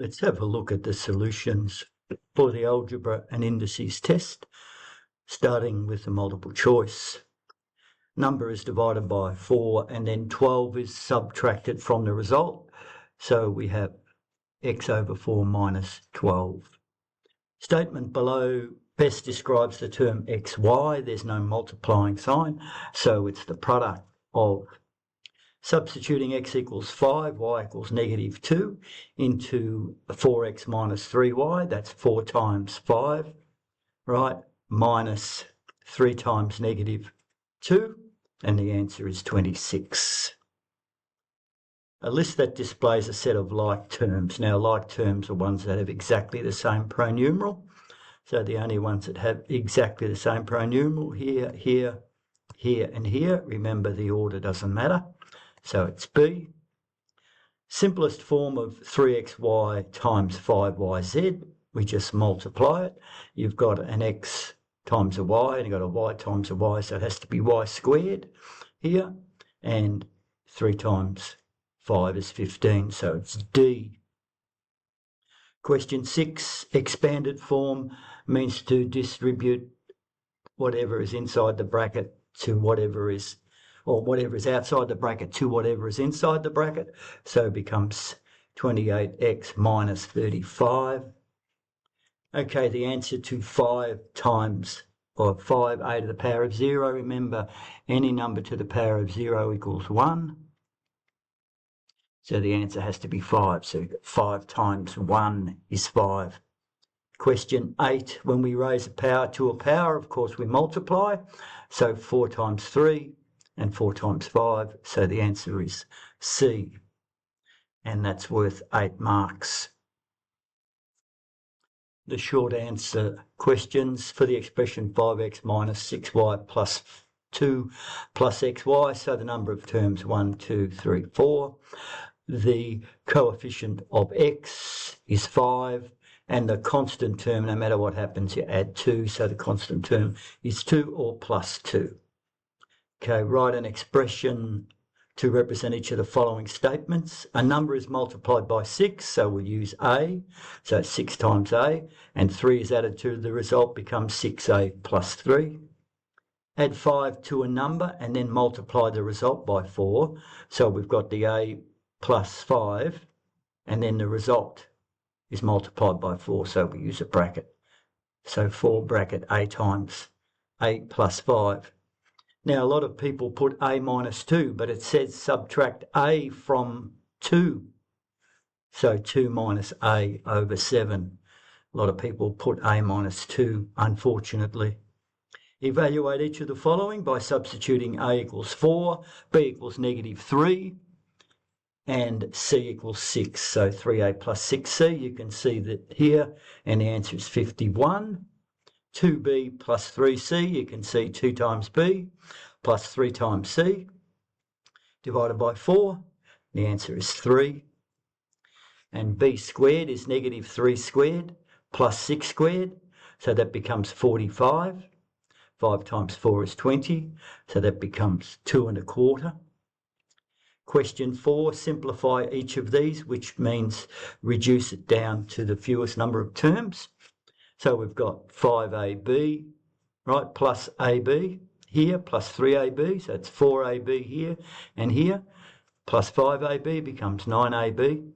Let's have a look at the solutions for the algebra and indices test, starting with the multiple choice. Number is divided by 4 and then 12 is subtracted from the result. So we have x over 4 minus 12. Statement below best describes the term xy. There's no multiplying sign, so it's the product of substituting x equals 5, y equals negative 2 into 4x minus 3y, that's 4 times 5, right, minus 3 times negative 2, and the answer is 26. A list that displays a set of like terms. Now, like terms are ones that have exactly the same pronumeral. So the only ones that have exactly the same pronumeral, here, here, here, and here. Remember, the order doesn't matter. So it's B. Simplest form of 3xy times 5yz, we just multiply it. You've got an x times a y, and you've got a y times a y, so it has to be y squared here. And 3 times 5 is 15, so it's D. Question 6, expanded form means to distribute whatever is inside the bracket to whatever is, or whatever is outside the bracket to whatever is inside the bracket. So it becomes 28x minus 35. Okay, the answer to 5 times, or 5a to the power of 0, remember, any number to the power of 0 equals 1. So the answer has to be 5. So 5 times 1 is 5. Question 8, when we raise a power to a power, of course, we multiply. So 4 times 3 and 4 times 5. So the answer is C. And that's worth 8 marks. The short answer questions for the expression 5x minus 6y plus 2 plus xy. So the number of terms 1, 2, 3, 4. The coefficient of x is 5. And the constant term, no matter what happens, you add 2. So the constant term is 2 or plus 2. Okay, write an expression to represent each of the following statements. A number is multiplied by 6, so we'll use a. So 6 times a, and 3 is added to the result, becomes 6a plus 3. Add 5 to a number and then multiply the result by 4. So we've got the a plus 5, and then the result is multiplied by 4, so we use a bracket. So 4 bracket a times a plus 5. Now, a lot of people put a minus 2, but it says subtract a from 2. So 2 minus a over 7. A lot of people put a minus 2, unfortunately. Evaluate each of the following by substituting a equals 4, b equals negative 3, and c equals 6. So 3a plus 6c, you can see that here, and the answer is 51. 2b plus 3c, you can see 2 times b plus 3 times c, divided by 4, the answer is 3. And b squared is negative 3 squared plus 6 squared, so that becomes 45. 5 times 4 is 20, so that becomes 2 1/4. Question 4, simplify each of these, which means reduce it down to the fewest number of terms. So we've got 5ab, right, plus ab here, plus 3ab, so it's 4ab here and here, plus 5ab becomes 9ab,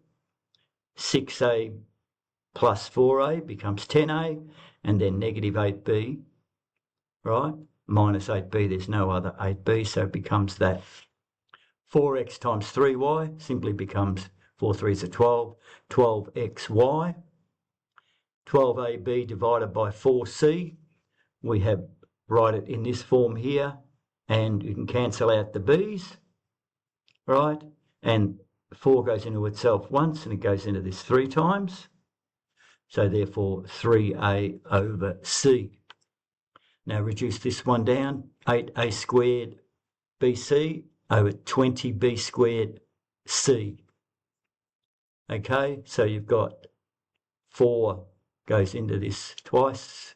6a plus 4a becomes 10a, and then negative 8b, right, minus 8b, there's no other 8b, so it becomes that. 4x times 3y simply becomes 4 3s are 12, 12xy. 12ab divided by 4c, we have write it in this form here, and you can cancel out the b's, right? And 4 goes into itself once, and it goes into this 3 times. So therefore 3a over c. Now reduce this one down, 8a squared bc over 20b squared c. Okay, so you've got 4 goes into this twice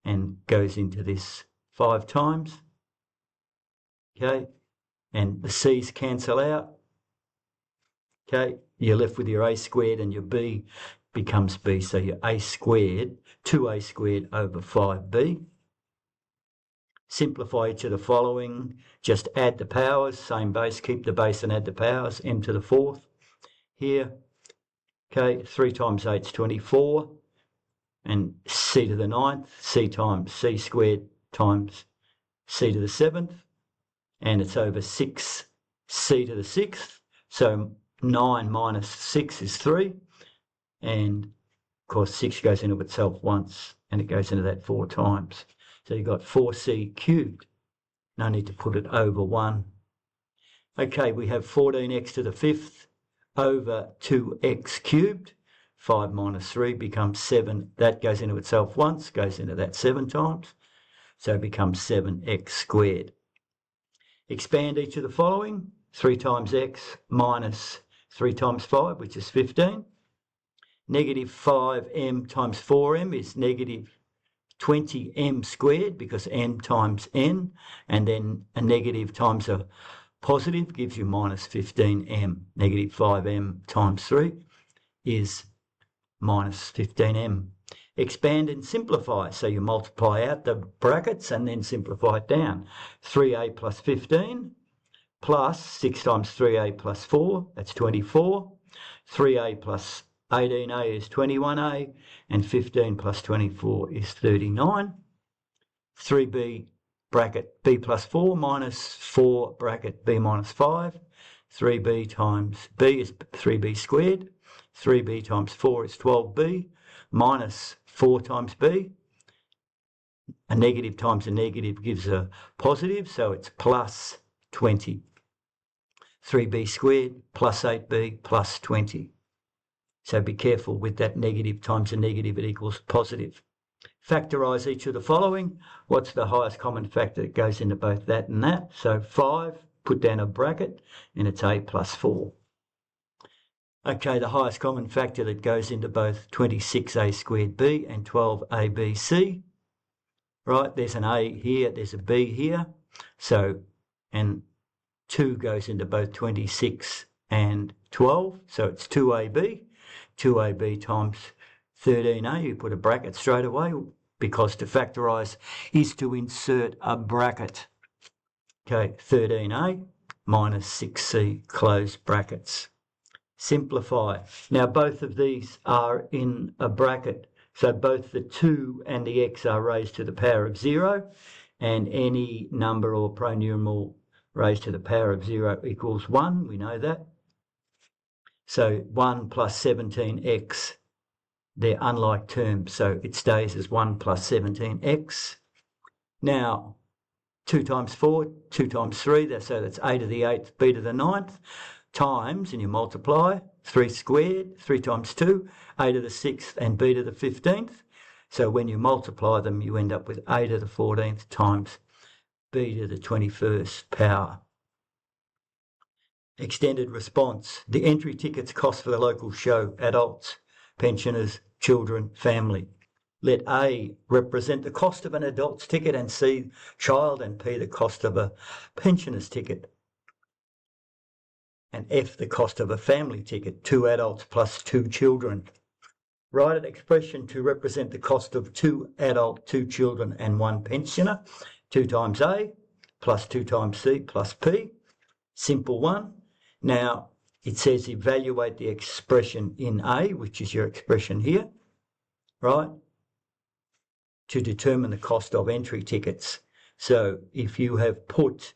and goes into this 5 times. Okay, and the c's cancel out. Okay, you're left with your a squared and your b becomes b. So your a squared, 2a squared over 5b. Simplify each of the following. Just add the powers, same base, keep the base and add the powers, m to the 4th here. Okay, 3 times 8 is 24. And c to the 9th, c times c squared times c to the 7th. And it's over 6 c to the 6th. So 9 minus 6 is 3. And, of course, 6 goes into itself once, and it goes into that 4 times. So you've got 4c cubed. No need to put it over 1. Okay, we have 14x to the 5th over 2x cubed. 5 minus 3 becomes 7. That goes into itself once, goes into that 7 times. So it becomes 7x squared. Expand each of the following. 3 times x minus 3 times 5, which is 15. Negative 5m times 4m is negative 20m squared, because m times n, and then a negative times a positive gives you minus 15m. Negative 5m times 3 is minus 15m. Expand and simplify. So you multiply out the brackets and then simplify it down. 3a plus 15 plus 6 times 3a plus 4, that's 24. 3a plus 18a is 21a, and 15 plus 24 is 39. 3b bracket b plus 4 minus 4 bracket b minus 5. 3b times b is 3b squared. 3b times 4 is 12b minus 4 times b. A negative times a negative gives a positive, so it's plus 20. 3b squared plus 8b plus 20. So be careful with that negative times a negative, it equals positive. Factorise each of the following. What's the highest common factor that goes into both that and that? So 5, put down a bracket, and it's a plus 4. Okay, the highest common factor that goes into both 26a squared b and 12abc. Right, there's an a here, there's a b here. So, and 2 goes into both 26 and 12. So it's 2ab. 2ab times 13a, you put a bracket straight away, because to factorise is to insert a bracket. Okay, 13a minus 6c, close brackets. Simplify. Now both of these are in a bracket, so both the 2 and the x are raised to the power of 0, and any number or pronumeral raised to the power of 0 equals 1, we know that. So 1 plus 17x, they're unlike terms, so it stays as 1 plus 17x. Now, 2 times 4, 2 times 3, so that's a to the 8th, b to the 9th, times, and you multiply, 3 squared, 3 times 2, a to the 6th and b to the 15th. So when you multiply them, you end up with a to the 14th times b to the 21st power. Extended response. The entry tickets cost for the local show, adults, pensioners, children, family. Let A represent the cost of an adult's ticket, and C, child, and P, the cost of a pensioner's ticket. And F, the cost of a family ticket, 2 adults plus 2 children. Write an expression to represent the cost of 2 adult, 2 children, and 1 pensioner. 2 times A plus 2 times C plus P. Simple one. Now, it says evaluate the expression in A, which is your expression here, right, to determine the cost of entry tickets. So if you have put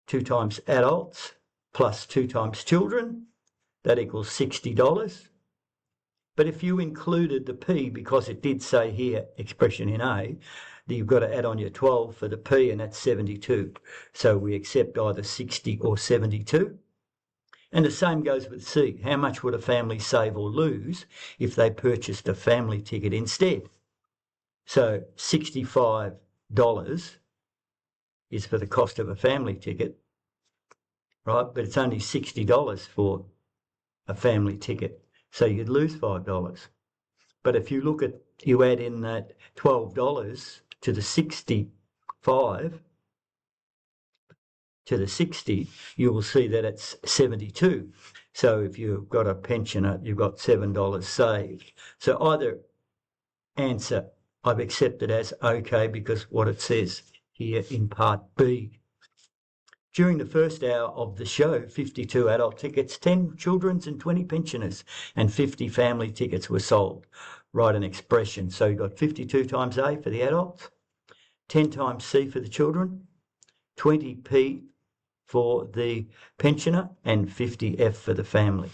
2 times adults plus 2 times children, that equals $60. But if you included the P, because it did say here, expression in A, that you've got to add on your 12 for the P, and that's 72. So we accept either 60 or 72. And the same goes with C. How much would a family save or lose if they purchased a family ticket instead? So $65 is for the cost of a family ticket, right? But it's only $60 for a family ticket. So you'd lose $5. But if you look at, you add in that $12 to the 65 to the 60, you will see that it's 72. So if you've got a pensioner, you've got $7 saved. So either answer I've accepted as okay because what it says here in part B. During the first hour of the show, 52 adult tickets, 10 children's and 20 pensioners, and 50 family tickets were sold. Write an expression. So you've got 52 times A for the adults, 10 times C for the children, 20P for the pensioner, and 50F for the family.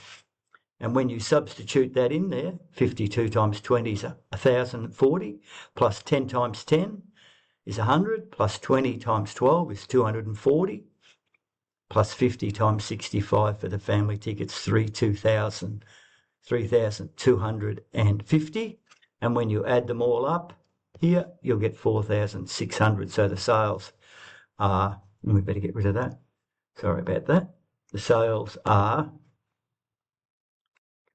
And when you substitute that in there, 52 times 20 is 1,040, plus 10 times 10 is 100, plus 20 times 12 is 240, plus 50 times 65 for the family tickets, 3,250. And when you add them all up here, you'll get 4,600. So the sales are, and we better get rid of that. Sorry about that. The sales are,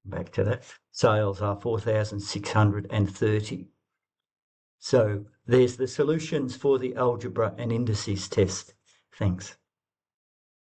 back to that, sales are 4,630. So there's the solutions for the algebra and indices test. Thanks.